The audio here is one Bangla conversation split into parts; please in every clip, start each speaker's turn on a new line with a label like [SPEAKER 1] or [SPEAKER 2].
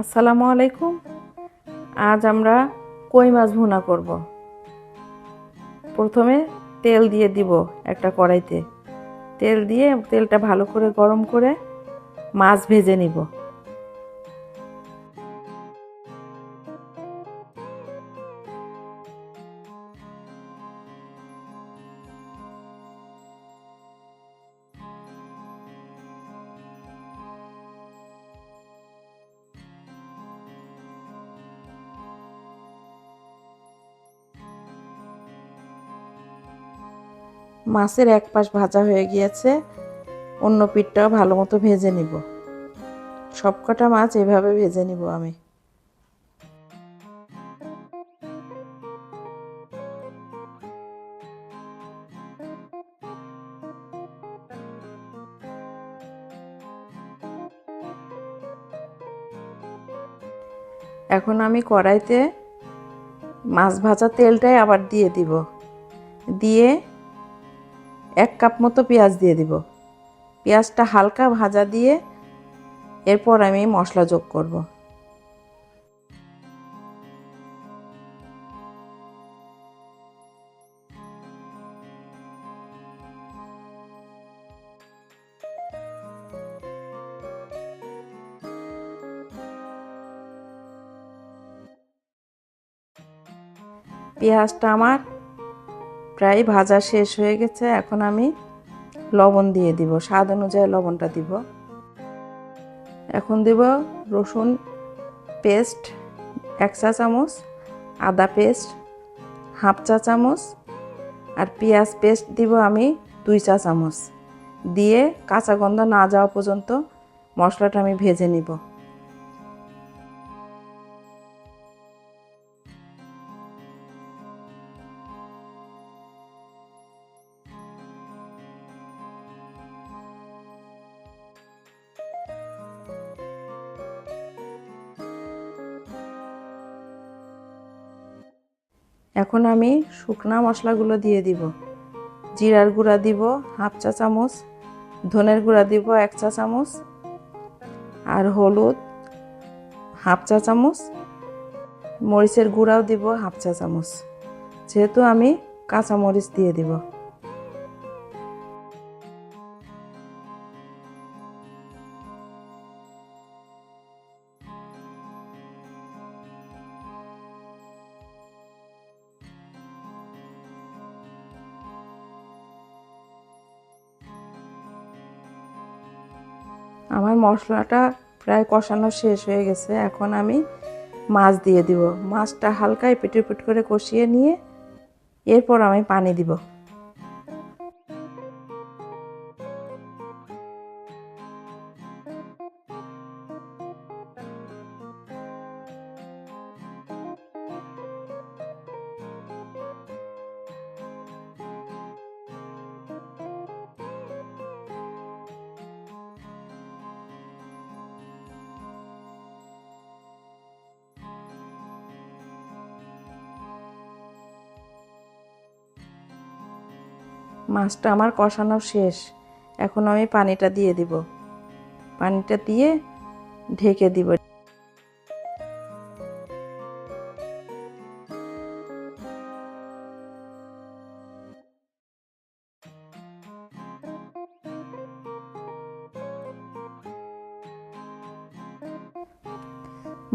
[SPEAKER 1] আসসালামু আলাইকুম। আজ আমরা কই মাছ ভুনা করব। প্রথমে তেল দিয়ে দিব একটা কড়াইতে। তেল দিয়ে তেলটা ভালো করে গরম করে মাছ ভেজে নিব। মাছের এক পাশ ভাজা হয়ে গিয়েছে, অন্য পিঠটাও ভালো মতো ভেজে নিব। সবকটা মাছ এভাবে ভেজে নিব আমি। এখন আমি কড়াইতে মাছ ভাজা তেলটাই আবার দিয়ে দিব। দিয়ে 1 কাপ মতো পেঁয়াজ দিয়ে দিব। পেঁয়াজটা হালকা ভাজা দিয়ে এরপর আমি মশলা যোগ করব। পেঁয়াজটা আমার প্রায় ভাজা শেষ হয়ে গেছে। এখন আমি লবণ দিয়ে দিব, স্বাদ অনুযায়ী লবণটা দিব। এখন দিব রসুন পেস্ট 1 চা চামচ, আদা পেস্ট 1/2 চা চামচ, আর পেঁয়াজ পেস্ট দিব আমি 2 চা চামচ। দিয়ে কাঁচা গন্ধ না যাওয়া পর্যন্ত মশলাটা আমি ভেজে নিব। এখন আমি শুকনা মশলাগুলো দিয়ে দিব। জিরার গুঁড়া দিব 1/2 চা চামচ, ধনের গুঁড়া দিব 1 চা চামচ, আর হলুদ 1/2 চা চামচ, মরিচের গুঁড়াও দিব 1/2 চা চামচ। যেহেতু আমি কাঁচা মরিচ দিয়ে দিব। আমার মশলাটা প্রায় কষানো শেষ হয়ে গেছে। এখন আমি মাছ দিয়ে দিব। মাছটা হালকা এপিট করে কষিয়ে নিয়ে এরপর আমি পানি দিব। মাছটা আমার কষানো শেষ। এখন আমি পানিটা দিয়ে দিব। পানিটা দিয়ে ঢেকে দিব।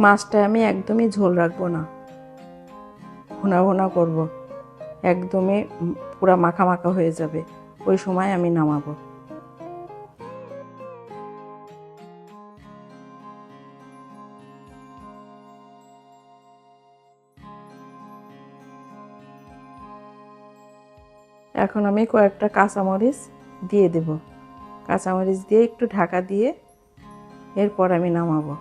[SPEAKER 1] মাছটা আমি একদমই ঝোল রাখবো না, ভুনা ভুনা করব। একদমই পুরা মাখা মাখা হয়ে যাবে, ওই সময় আমি নামাবো। এখন আমি কয়েকটা কাঁচামরিচ দিয়ে দেব। কাঁচামরিচ দিয়ে একটু ঢাকা দিয়ে এরপর আমি নামাবো।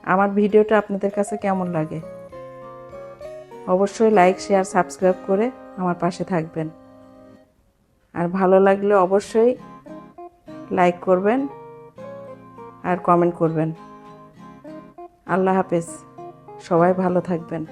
[SPEAKER 1] আমার ভিডিওটা আপনাদের কাছে কেমন লাগে অবশ্যই লাইক শেয়ার সাবস্ক্রাইব করে আমার পাশে থাকবেন। আর ভালো লাগলে অবশ্যই লাইক করবেন আর কমেন্ট করবেন। আল্লাহ হাফেজ, সবাই ভালো থাকবেন।